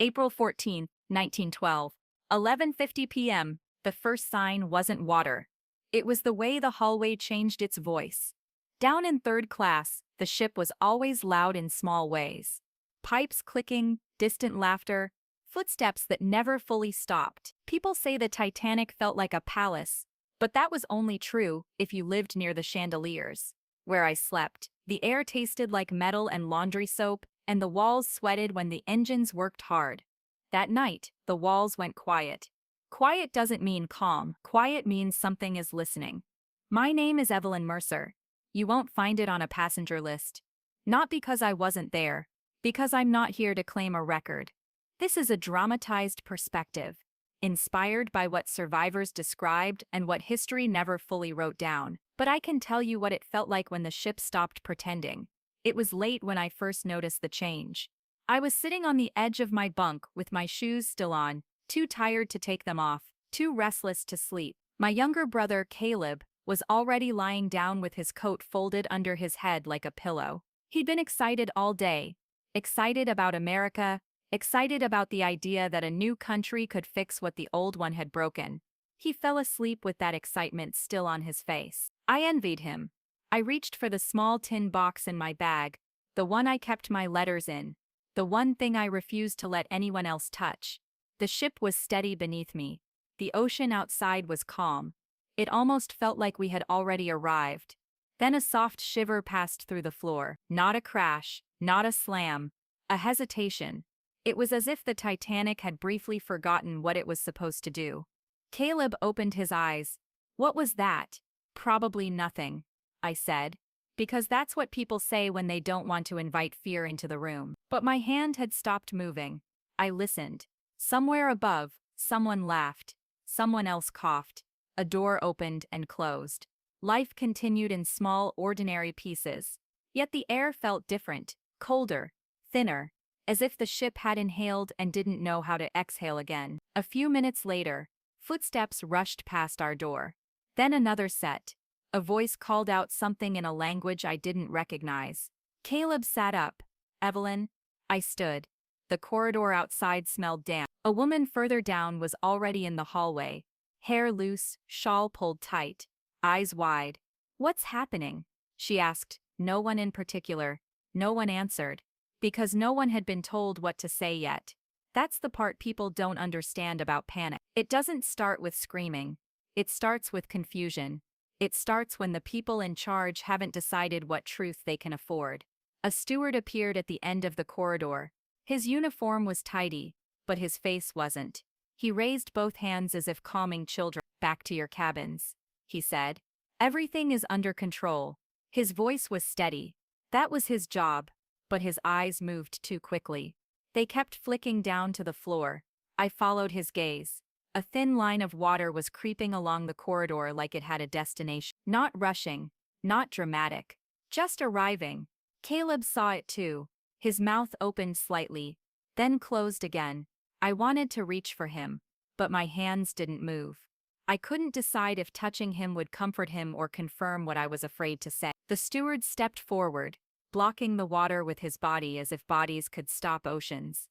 April 14, 1912. 11:50 p.m. The first sign wasn't water. It was the way the hallway changed its voice. Down in third class, the ship was always loud in small ways. Pipes clicking, distant laughter, footsteps that never fully stopped. People say the Titanic felt like a palace, but that was only true if you lived near the chandeliers. Where I slept, the air tasted like metal and laundry soap, and the walls sweated when the engines worked hard. That night, the walls went quiet. Quiet doesn't mean calm. Quiet means something is listening. My name is Evelyn Mercer. You won't find it on a passenger list. Not because I wasn't there, because I'm not here to claim a record. This is a dramatized perspective, inspired by what survivors described and what history never fully wrote down. But I can tell you what it felt like when the ship stopped pretending. It was late when I first noticed the change. I was sitting on the edge of my bunk with my shoes still on, too tired to take them off, too restless to sleep. My younger brother, Caleb, was already lying down with his coat folded under his head like a pillow. He'd been excited all day. Excited about America, excited about the idea that a new country could fix what the old one had broken. He fell asleep with that excitement still on his face. I envied him. I reached for the small tin box in my bag, the one I kept my letters in, the one thing I refused to let anyone else touch. The ship was steady beneath me. The ocean outside was calm. It almost felt like we had already arrived. Then a soft shiver passed through the floor. Not a crash, not a slam, a hesitation. It was as if the Titanic had briefly forgotten what it was supposed to do. Caleb opened his eyes. What was that? Probably nothing, I said, because that's what people say when they don't want to invite fear into the room. But my hand had stopped moving. I listened. Somewhere above, someone laughed. Someone else coughed. A door opened and closed. Life continued in small, ordinary pieces. Yet the air felt different, colder, thinner, as if the ship had inhaled and didn't know how to exhale again. A few minutes later, footsteps rushed past our door. Then another set. A voice called out something in a language I didn't recognize. Caleb sat up. Evelyn. I stood. The corridor outside smelled damp. A woman further down was already in the hallway. Hair loose, shawl pulled tight, eyes wide. What's happening? She asked. No one in particular. No one answered. Because no one had been told what to say yet. That's the part people don't understand about panic. It doesn't start with screaming. It starts with confusion. It starts when the people in charge haven't decided what truth they can afford. A steward appeared at the end of the corridor. His uniform was tidy, but his face wasn't. He raised both hands as if calming children. Back to your cabins, he said. Everything is under control. His voice was steady. That was his job, but his eyes moved too quickly. They kept flicking down to the floor. I followed his gaze. A thin line of water was creeping along the corridor like it had a destination. Not rushing, not dramatic, just arriving. Caleb saw it too. His mouth opened slightly, then closed again. I wanted to reach for him, but my hands didn't move. I couldn't decide if touching him would comfort him or confirm what I was afraid to say. The steward stepped forward, blocking the water with his body as if bodies could stop oceans.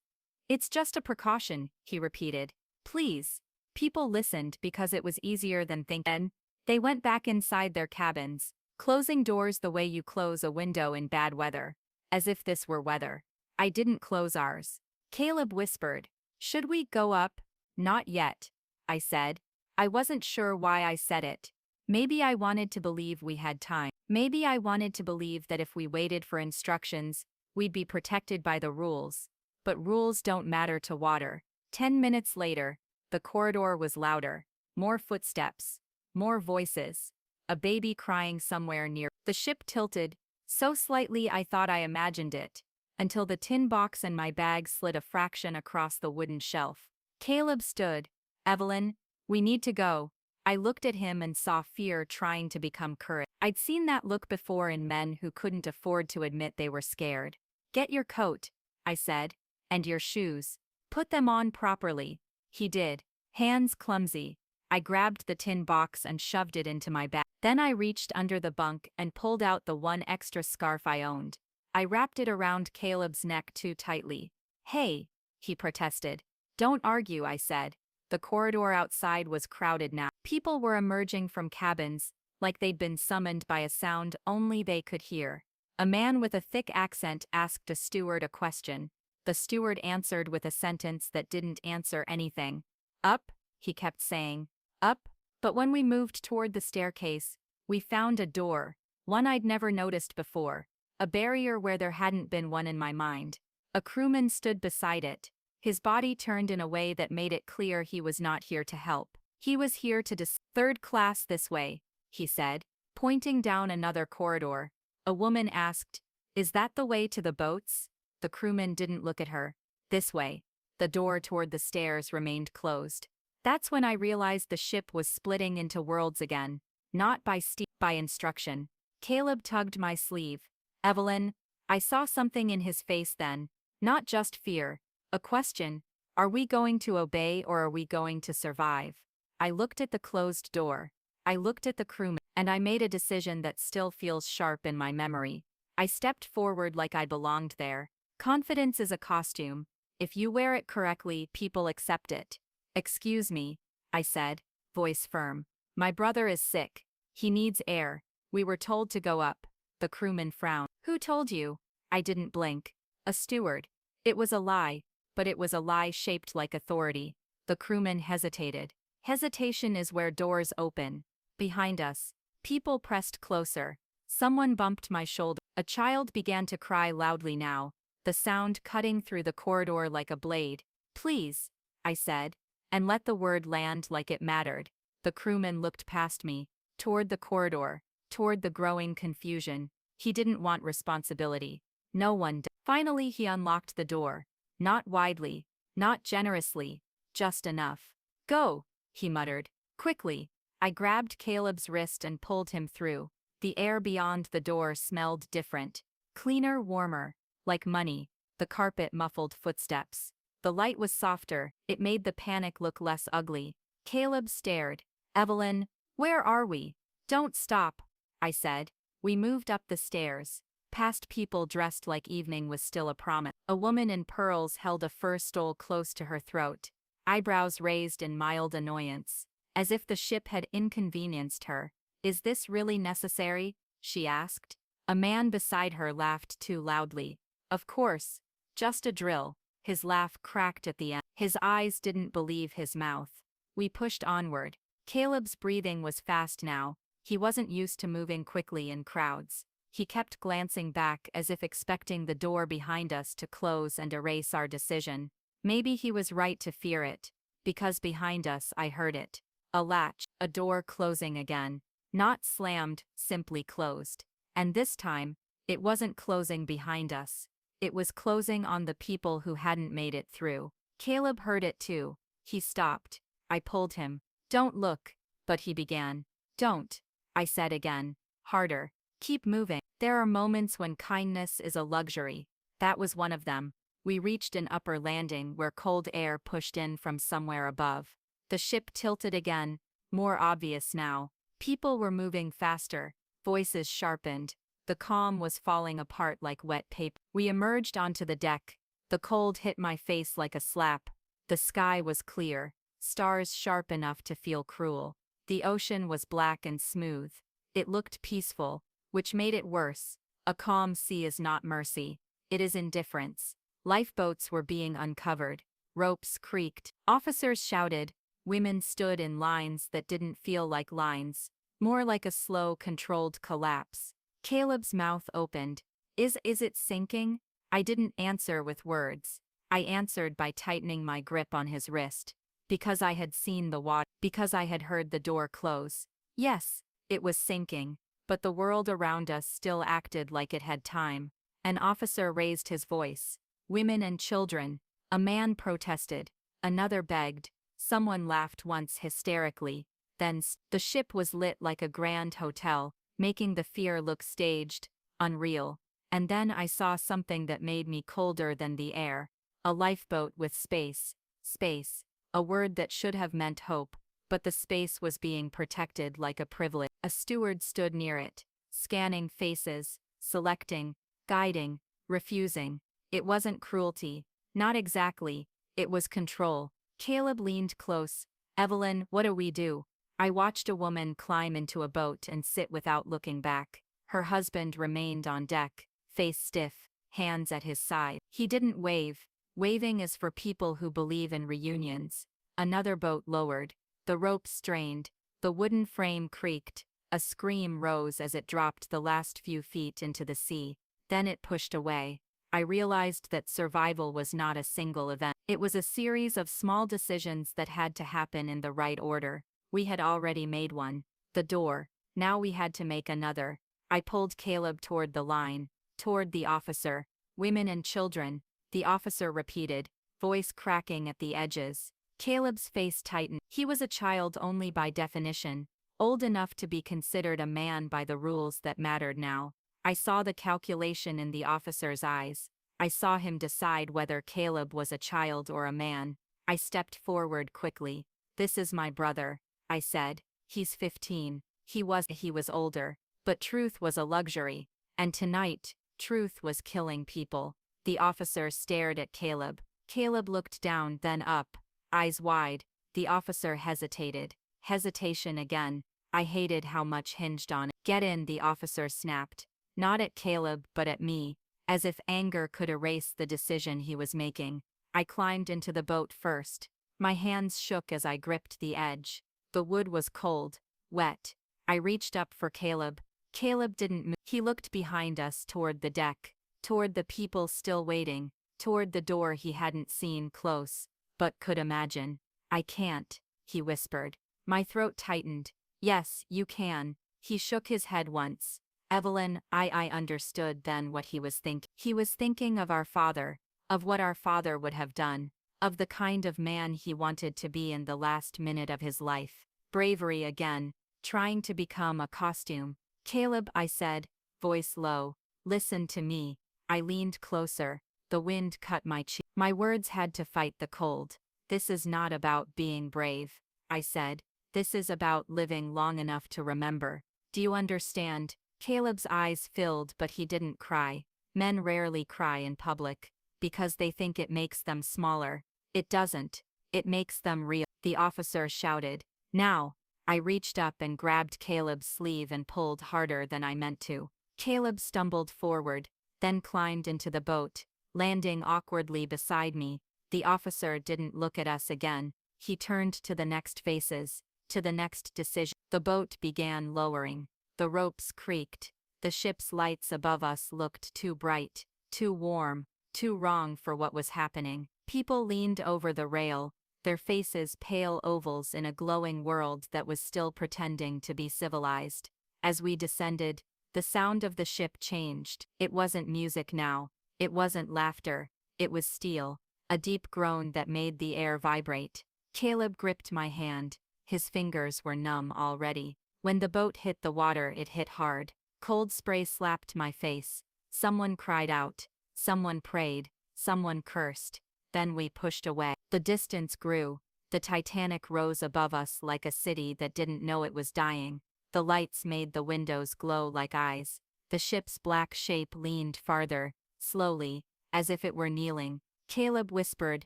It's just a precaution, he repeated. Please. People listened because it was easier than thinking. They went back inside their cabins, closing doors the way you close a window in bad weather, as if this were weather. I didn't close ours. Caleb whispered. Should we go up? Not yet, I said. I wasn't sure why I said it. Maybe I wanted to believe we had time. Maybe I wanted to believe that if we waited for instructions, we'd be protected by the rules. But rules don't matter to water. 10 minutes later, the corridor was louder. More footsteps. More voices. A baby crying somewhere near. The ship tilted, so slightly I thought I imagined it, until the tin box and my bag slid a fraction across the wooden shelf. Caleb stood. Evelyn, we need to go. I looked at him and saw fear trying to become courage. I'd seen that look before in men who couldn't afford to admit they were scared. Get your coat, I said, and your shoes. Put them on properly. He did. Hands clumsy. I grabbed the tin box and shoved it into my bag. Then I reached under the bunk and pulled out the one extra scarf I owned. I wrapped it around Caleb's neck too tightly. Hey, he protested. Don't argue, I said. The corridor outside was crowded now. People were emerging from cabins, like they'd been summoned by a sound only they could hear. A man with a thick accent asked a steward a question. The steward answered with a sentence that didn't answer anything. Up, he kept saying. Up. But when we moved toward the staircase, we found a door, one I'd never noticed before, a barrier where there hadn't been one in my mind. A crewman stood beside it, his body turned in a way that made it clear he was not here to help. He was here to third class this way, he said, pointing down another corridor. A woman asked, Is that the way to the boats? The crewman didn't look at her. This way. The door toward the stairs remained closed. That's when I realized the ship was splitting into worlds again, not by by instruction. Caleb tugged my sleeve. Evelyn, I saw something in his face then, not just fear, a question. Are we going to obey or are we going to survive? I looked at the closed door. I looked at the crewman, and I made a decision that still feels sharp in my memory. I stepped forward like I belonged there. Confidence is a costume. If you wear it correctly, people accept it. Excuse me, I said, voice firm. My brother is sick. He needs air. We were told to go up. The crewman frowned. Who told you? I didn't blink. A steward. It was a lie, but it was a lie shaped like authority. The crewman hesitated. Hesitation is where doors open. Behind us, people pressed closer. Someone bumped my shoulder. A child began to cry loudly now, the sound cutting through the corridor like a blade. Please, I said, and let the word land like it mattered. The crewman looked past me, toward the corridor, toward the growing confusion. He didn't want responsibility. No one did. Finally he unlocked the door. Not widely, not generously, just enough. Go, he muttered. Quickly. I grabbed Caleb's wrist and pulled him through. The air beyond the door smelled different. Cleaner, warmer, like money. The carpet muffled footsteps. The light was softer, it made the panic look less ugly. Caleb stared. Evelyn, where are we? Don't stop, I said. We moved up the stairs. Past people dressed like evening was still a promise. A woman in pearls held a fur stole close to her throat, eyebrows raised in mild annoyance, as if the ship had inconvenienced her. Is this really necessary? She asked. A man beside her laughed too loudly. Of course. Just a drill. His laugh cracked at the end. His eyes didn't believe his mouth. We pushed onward. Caleb's breathing was fast now. He wasn't used to moving quickly in crowds. He kept glancing back as if expecting the door behind us to close and erase our decision. Maybe he was right to fear it, because behind us I heard it. A latch, a door closing again. Not slammed, simply closed. And this time, it wasn't closing behind us. It was closing on the people who hadn't made it through. Caleb heard it too. He stopped. I pulled him. Don't look. But he began. Don't. I said again. Harder. Keep moving. There are moments when kindness is a luxury. That was one of them. We reached an upper landing where cold air pushed in from somewhere above. The ship tilted again, more obvious now. People were moving faster, voices sharpened. The calm was falling apart like wet paper. We emerged onto the deck. The cold hit my face like a slap. The sky was clear, stars sharp enough to feel cruel. The ocean was black and smooth. It looked peaceful, which made it worse. A calm sea is not mercy. It is indifference. Lifeboats were being uncovered. Ropes creaked. Officers shouted. Women stood in lines that didn't feel like lines, more like a slow, controlled collapse. Caleb's mouth opened. Is it sinking? I didn't answer with words. I answered by tightening my grip on his wrist. Because I had seen the water. Because I had heard the door close. Yes, it was sinking, but the world around us still acted like it had time. An officer raised his voice. Women and children. A man protested. Another begged. Someone laughed once hysterically. Then the ship was lit like a grand hotel, making the fear look staged, unreal. And then I saw something that made me colder than the air. A lifeboat with space. Space. A word that should have meant hope, but the space was being protected like a privilege. A steward stood near it, scanning faces, selecting, guiding, refusing. It wasn't cruelty. Not exactly. It was control. Caleb leaned close. Evelyn, what do we do? I watched a woman climb into a boat and sit without looking back. Her husband remained on deck, face stiff, hands at his side. He didn't wave. Waving is for people who believe in reunions. Another boat lowered. The rope strained. The wooden frame creaked. A scream rose as it dropped the last few feet into the sea. Then it pushed away. I realized that survival was not a single event. It was a series of small decisions that had to happen in the right order. We had already made one. The door. Now we had to make another. I pulled Caleb toward the line, toward the officer. Women and children, the officer repeated, voice cracking at the edges. Caleb's face tightened. He was a child only by definition, old enough to be considered a man by the rules that mattered now. I saw the calculation in the officer's eyes. I saw him decide whether Caleb was a child or a man. I stepped forward quickly. This is my brother, I said. He's 15. He was older, but truth was a luxury. And tonight, truth was killing people. The officer stared at Caleb. Caleb looked down, then up, eyes wide. The officer hesitated. Hesitation again. I hated how much hinged on it. Get in, the officer snapped. Not at Caleb, but at me, as if anger could erase the decision he was making. I climbed into the boat first. My hands shook as I gripped the edge. The wood was cold, wet. I reached up for Caleb. Caleb didn't move. He looked behind us toward the deck, toward the people still waiting, toward the door he hadn't seen close, but could imagine. I can't, he whispered. My throat tightened. Yes, you can. He shook his head once. Evelyn, I understood then what he was thinking. He was thinking of our father, of what our father would have done, of the kind of man he wanted to be in the last minute of his life. Bravery again, trying to become a costume. Caleb, I said, voice low, listen to me. I leaned closer. The wind cut my cheek. My words had to fight the cold. This is not about being brave, I said. This is about living long enough to remember. Do you understand? Caleb's eyes filled, but he didn't cry. Men rarely cry in public, because they think it makes them smaller. It doesn't. It makes them real. The officer shouted. Now. I reached up and grabbed Caleb's sleeve and pulled harder than I meant to. Caleb stumbled forward, then climbed into the boat, landing awkwardly beside me. The officer didn't look at us again. He turned to the next faces, to the next decision. The boat began lowering. The ropes creaked. The ship's lights above us looked too bright, too warm, too wrong for what was happening. People leaned over the rail, their faces pale ovals in a glowing world that was still pretending to be civilized. As we descended, the sound of the ship changed. It wasn't music now. It wasn't laughter. It was steel, a deep groan that made the air vibrate. Caleb gripped my hand. His fingers were numb already. When the boat hit the water, it hit hard. Cold spray slapped my face. Someone cried out. Someone prayed. Someone cursed. Then we pushed away. The distance grew. The Titanic rose above us like a city that didn't know it was dying. The lights made the windows glow like eyes. The ship's black shape leaned farther, slowly, as if it were kneeling. Caleb whispered,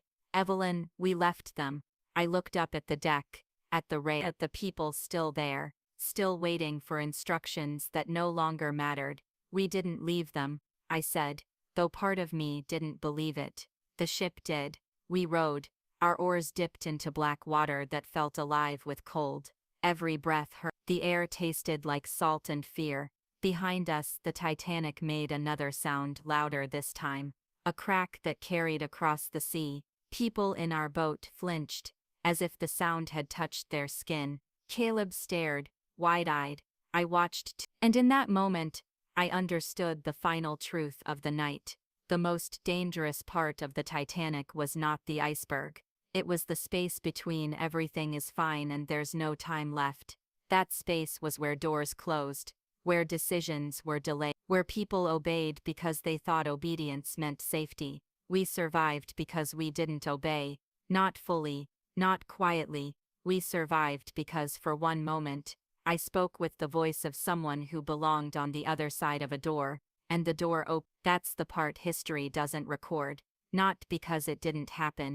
Evelyn, we left them. I looked up at the deck, at the rail, at the people still there, still waiting for instructions that no longer mattered. We didn't leave them, I said, though part of me didn't believe it. The ship did. We rowed. Our oars dipped into black water that felt alive with cold. Every breath hurt. The air tasted like salt and fear. Behind us, the Titanic made another sound, louder this time. A crack that carried across the sea. People in our boat flinched, as if the sound had touched their skin. Caleb stared, wide-eyed. I watched, and in that moment, I understood the final truth of the night. The most dangerous part of the Titanic was not the iceberg. It was the space between everything is fine and there's no time left. That space was where doors closed, where decisions were delayed, where people obeyed because they thought obedience meant safety. We survived because we didn't obey, not fully, not quietly. We survived because for one moment, I spoke with the voice of someone who belonged on the other side of a door, and the door opened. That's the part history doesn't record. Not because it didn't happen,